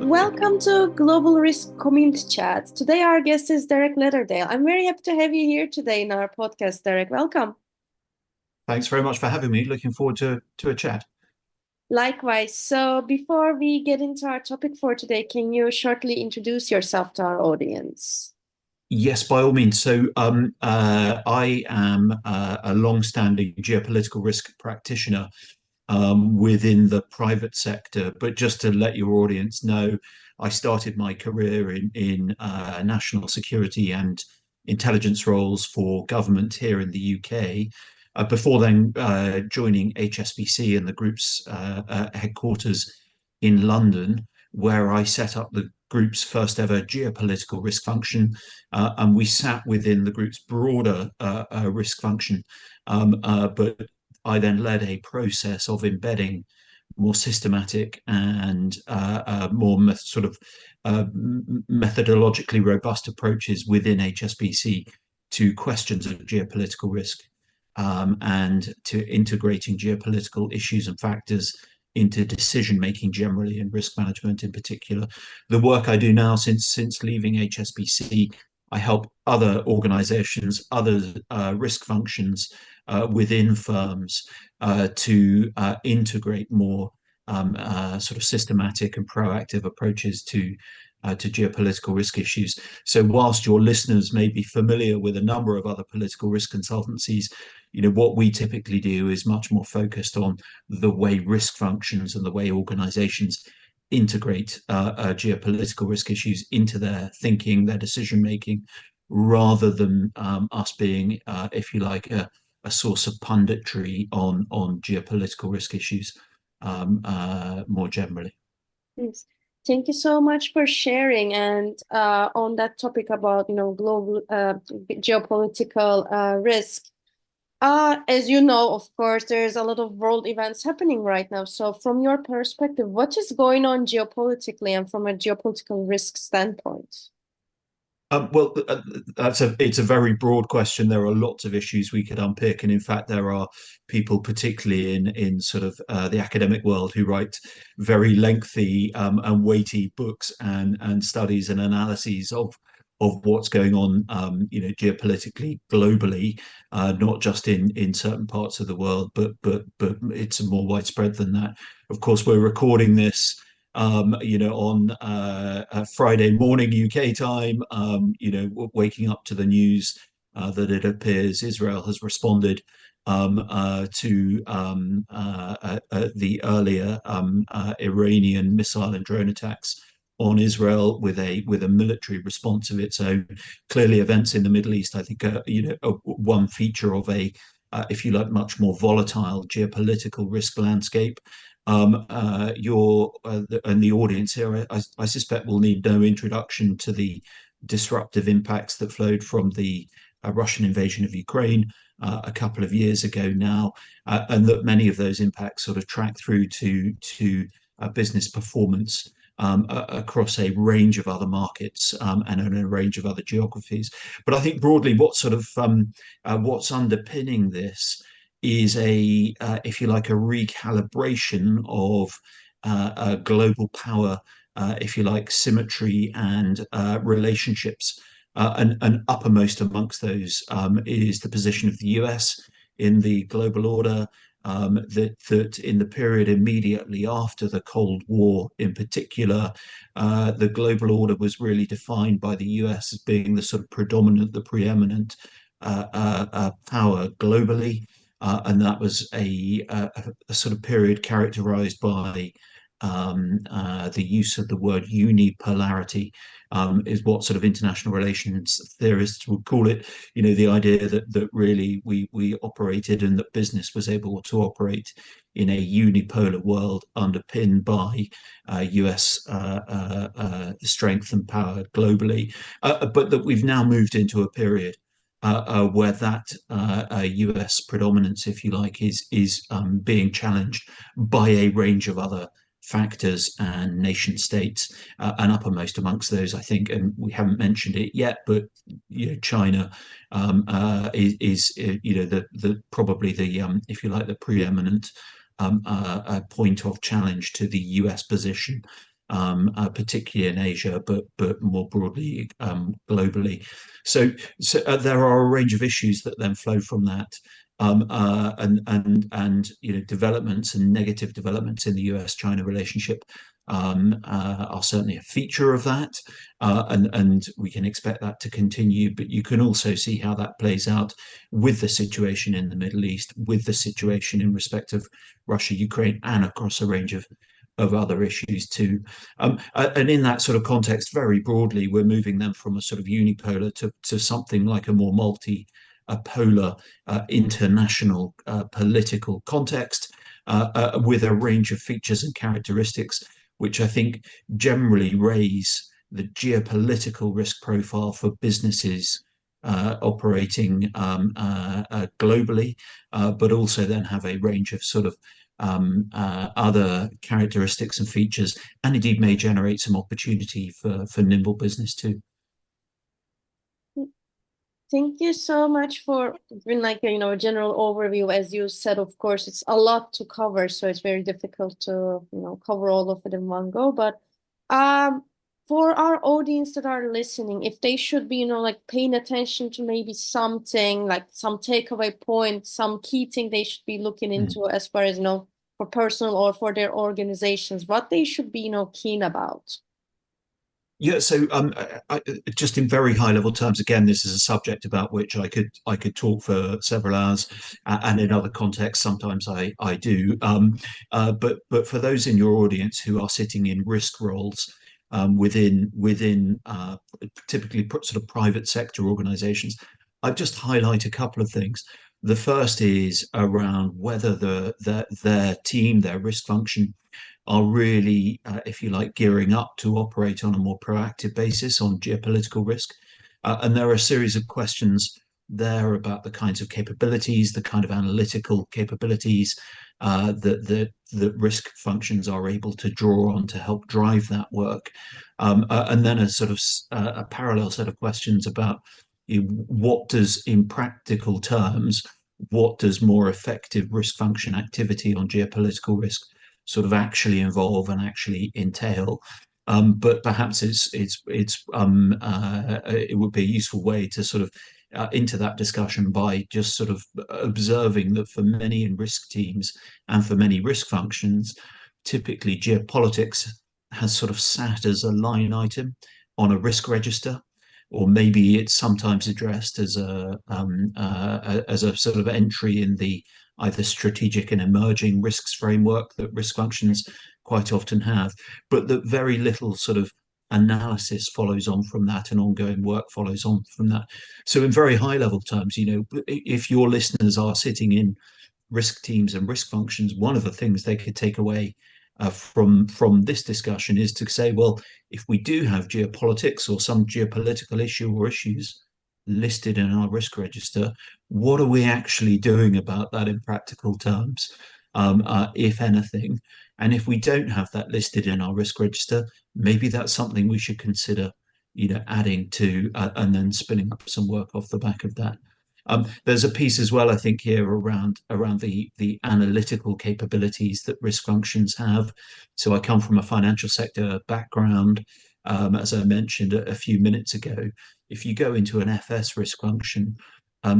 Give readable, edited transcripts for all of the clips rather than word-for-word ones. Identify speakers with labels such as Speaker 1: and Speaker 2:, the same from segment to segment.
Speaker 1: Welcome to Global Risk Community Chat. Today, our guest is Derek Leatherdale. I'm very happy to have you here today in our podcast, Derek. Welcome.
Speaker 2: Thanks very much for having me. Looking forward to a chat.
Speaker 1: Likewise. So, before we get into our topic for today, can you shortly introduce yourself to our audience?
Speaker 2: Yes, by all means. I am a long-standing geopolitical risk practitioner within the private sector. But just to let your audience know, I started my career in national security and intelligence roles for government here in the UK. Before then, joining HSBC and the group's headquarters in London, where I set up the group's first ever geopolitical risk function, and we sat within the group's broader risk function. But I then led a process of embedding more systematic and methodologically robust approaches within HSBC to questions of geopolitical risk, and to integrating geopolitical issues and factors into decision making generally and risk management in particular. The work I do now, since leaving HSBC, I help other organizations, other risk functions within firms to integrate more sort of systematic and proactive approaches to geopolitical risk issues. So whilst your listeners may be familiar with a number of other political risk consultancies, what we typically do is much more focused on the way risk functions and the way organizations integrate geopolitical risk issues into their thinking, their decision making, rather than us being, if you like, a source of punditry on geopolitical risk issues more generally.
Speaker 1: Yes. Thank you so much for sharing. And on that topic about, global geopolitical risk, as you know, of course, there's a lot of world events happening right now. So from your perspective, what is going on geopolitically and from a geopolitical risk standpoint?
Speaker 2: It's a very broad question. There are lots of issues we could unpick, and in fact, there are people, particularly in sort of the academic world, who write very lengthy and weighty books and studies and analyses of what's going on, geopolitically, globally, not just in certain parts of the world, but it's more widespread than that. Of course, we're recording this on Friday morning UK time, waking up to the news that it appears Israel has responded to the earlier Iranian missile and drone attacks on Israel with a military response of its own. Clearly, events in the Middle East, I think, one feature of a if you like, much more volatile geopolitical risk landscape. And the audience here, I suspect, will need no introduction to the disruptive impacts that flowed from the Russian invasion of Ukraine a couple of years ago now, and that many of those impacts sort of track through to business performance across a range of other markets and in a range of other geographies. But I think broadly, what's underpinning this is if you like, a recalibration of global power, if you like, symmetry and relationships. And uppermost amongst those is the position of the US in the global order, that in the period immediately after the Cold War in particular, the global order was really defined by the US as being the sort of the preeminent power globally. And that was a sort of period characterized by the use of the word unipolarity, is what sort of international relations theorists would call it. The idea that really we operated, and that business was able to operate in a unipolar world underpinned by US strength and power globally, but that we've now moved into a period where that US predominance, if you like, is being challenged by a range of other factors and nation states, and uppermost amongst those, I think, and we haven't mentioned it yet, but China is the probably the if you like, the preeminent point of challenge to the US position. particularly in Asia, but more broadly globally. So there are a range of issues that then flow from that. And developments and negative developments in the US-China relationship are certainly a feature of that, and we can expect that to continue. But you can also see how that plays out with the situation in the Middle East, with the situation in respect of Russia, Ukraine, and across a range of other issues too. And in that sort of context, very broadly, we're moving them from a sort of unipolar to something like a more polar international political context with a range of features and characteristics, which I think generally raise the geopolitical risk profile for businesses operating globally, but also then have a range of sort of other characteristics and features, and indeed may generate some opportunity for nimble business too.
Speaker 1: Thank you so much for giving like a general overview. As you said, of course, it's a lot to cover, so it's very difficult to cover all of it in one go. But um, for our audience that are listening, if they should be like paying attention to maybe something like some takeaway point, some key thing they should be looking into as far as for personal or for their organizations, what they should be keen about.
Speaker 2: Yeah, so just in very high level terms, again, this is a subject about which I could talk for several hours, and in other contexts, sometimes I do. But for those in your audience who are sitting in risk roles within typically sort of private sector organisations, I'd just highlight a couple of things. The first is around whether their team, their risk function, are really, if you like, gearing up to operate on a more proactive basis on geopolitical risk. And there are a series of questions there about the kinds of capabilities, the kind of analytical capabilities that risk functions are able to draw on to help drive that work. And then a sort of a parallel set of questions about what does, in practical terms, what does more effective risk function activity on geopolitical risk sort of actually involve and actually entail. But perhaps it would be a useful way to sort of into that discussion by just sort of observing that for many in risk teams and for many risk functions, typically geopolitics has sort of sat as a line item on a risk register, or maybe it's sometimes addressed as a sort of entry in the either strategic and emerging risks framework that risk functions quite often have, but that very little sort of analysis follows on from that and ongoing work follows on from that. So in very high level terms, if your listeners are sitting in risk teams and risk functions, one of the things they could take away from this discussion is to say, well, if we do have geopolitics or some geopolitical issue or issues listed in our risk register, what are we actually doing about that in practical terms, if anything? And if we don't have that listed in our risk register, maybe that's something we should consider, adding to and then spinning up some work off the back of that. There's a piece as well, I think, here around the analytical capabilities that risk functions have. So I come from a financial sector background, as I mentioned a few minutes ago. If you go into an FS risk function,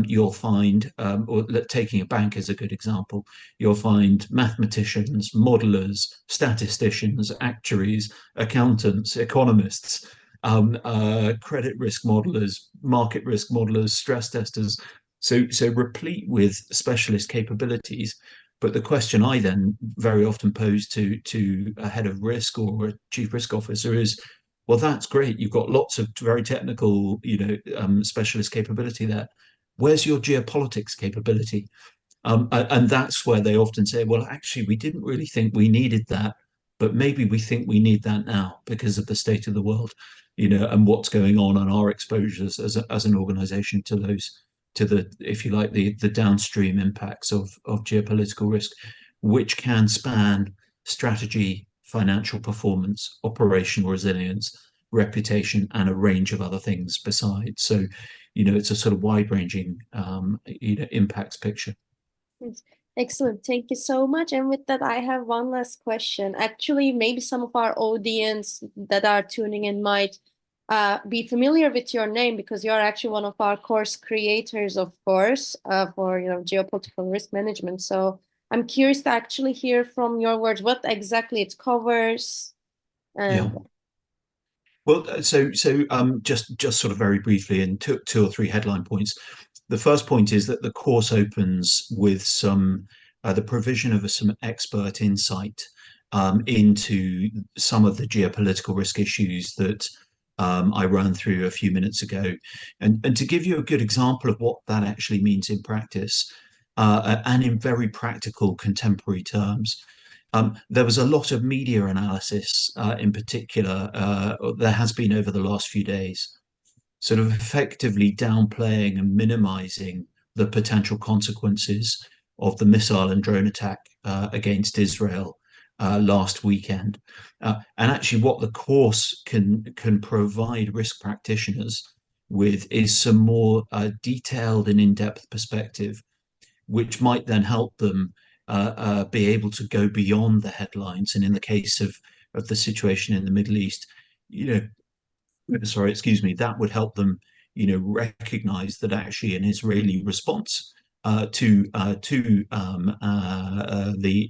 Speaker 2: you'll find, or taking a bank as a good example, you'll find mathematicians, modelers, statisticians, actuaries, accountants, economists, credit risk modelers, market risk modelers, stress testers. So replete with specialist capabilities. But the question I then very often pose to a head of risk or a chief risk officer is, well, that's great. You've got lots of very technical, specialist capability there. Where's your geopolitics capability? And that's where they often say, well, actually, we didn't really think we needed that, but maybe we think we need that now because of the state of the world, and what's going on and our exposures as an organization to the, if you like, the downstream impacts of geopolitical risk, which can span strategy, financial performance, operational resilience, reputation, and a range of other things besides. So, it's a sort of wide-ranging, impacts picture.
Speaker 1: Excellent. Thank you so much. And with that, I have one last question. Actually, maybe some of our audience that are tuning in might be familiar with your name because you're actually one of our course creators, of course, for geopolitical risk management. So I'm curious to actually hear from your words what exactly it covers.
Speaker 2: Yeah.
Speaker 1: And
Speaker 2: Well, just sort of very briefly in two or three headline points. The first point is that the course opens with some the provision of some expert insight into some of the geopolitical risk issues that I ran through a few minutes ago, and to give you a good example of what that actually means in practice, and in very practical contemporary terms. There was a lot of media analysis, in particular, there has been over the last few days, sort of effectively downplaying and minimizing the potential consequences of the missile and drone attack against Israel last weekend. And actually, what the course can provide risk practitioners with is some more detailed and in-depth perspective, which might then help them be able to go beyond the headlines. And in the case of the situation in the Middle East, you sorry, excuse me, that would help them, recognize that actually an Israeli response to the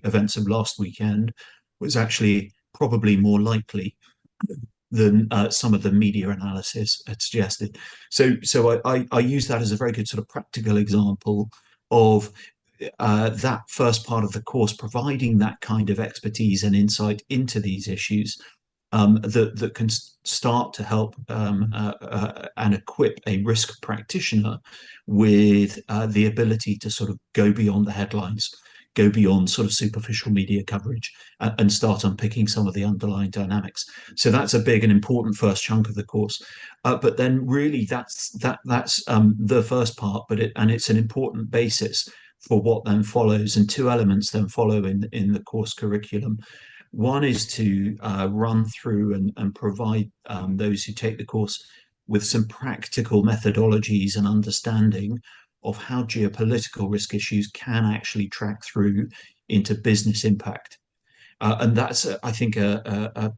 Speaker 2: events of last weekend was actually probably more likely than some of the media analysis had suggested. So I use that as a very good sort of practical example of that first part of the course, providing that kind of expertise and insight into these issues that can start to help and equip a risk practitioner with the ability to sort of go beyond the headlines, go beyond sort of superficial media coverage, and start unpicking some of the underlying dynamics. So that's a big and important first chunk of the course. But then really that's the first part, and it's an important basis for what then follows, and two elements then follow in the course curriculum. One is to run through and provide those who take the course with some practical methodologies and understanding of how geopolitical risk issues can actually track through into business impact. And that's, I think, a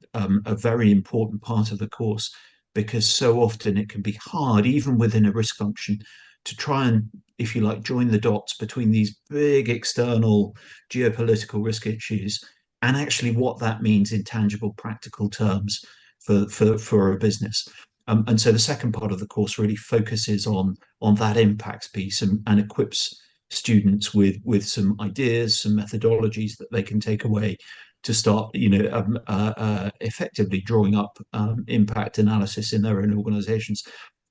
Speaker 2: very important part of the course, because so often it can be hard, even within a risk function, to try and, if you like, join the dots between these big external geopolitical risk issues and actually what that means in tangible, practical terms for a business. And so the second part of the course really focuses on that impacts piece, and equips students with some ideas, some methodologies that they can take away to start, effectively drawing up impact analysis in their own organizations.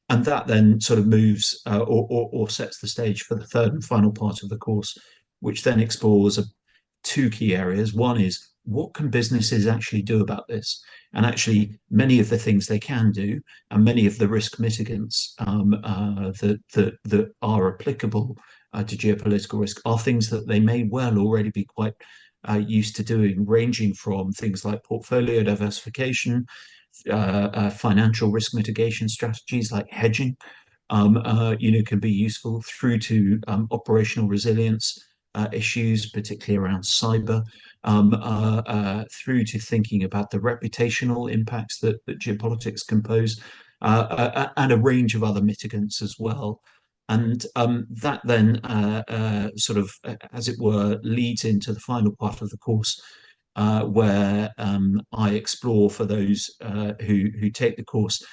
Speaker 2: And that then sort of moves or sets the stage for the third and final part of the course, which then explores two key areas. One is, what can businesses actually do about this? And actually, many of the things they can do, and many of the risk mitigants that are applicable to geopolitical risk, are things that they may well already be quite used to doing, ranging from things like portfolio diversification, financial risk mitigation strategies like hedging, can be useful, through to operational resilience issues, particularly around cyber, through to thinking about the reputational impacts that geopolitics can pose, and a range of other mitigants as well. And that then sort of, as it were, leads into the final part of the course, where I explore for those who take the course,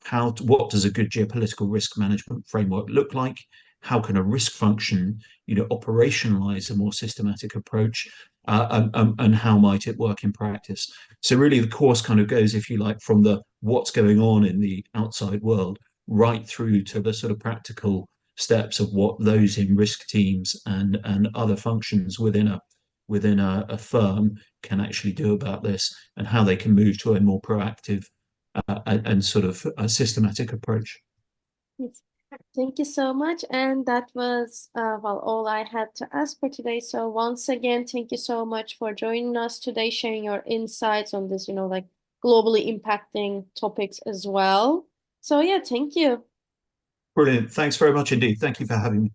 Speaker 2: what does a good geopolitical risk management framework look like? How can a risk function, operationalize a more systematic approach, and how might it work in practice? So really, the course kind of goes, if you like, from the what's going on in the outside world right through to the sort of practical steps of what those in risk teams and other functions within a firm can actually do about this, and how they can move to a more proactive and sort of a systematic approach.
Speaker 1: yes. Thank you so much. And that was all I had to ask for today. So once again, thank you so much for joining us today, sharing your insights on this, like globally impacting topics as well. So yeah, thank you.
Speaker 2: Brilliant. Thanks very much indeed. Thank you for having me.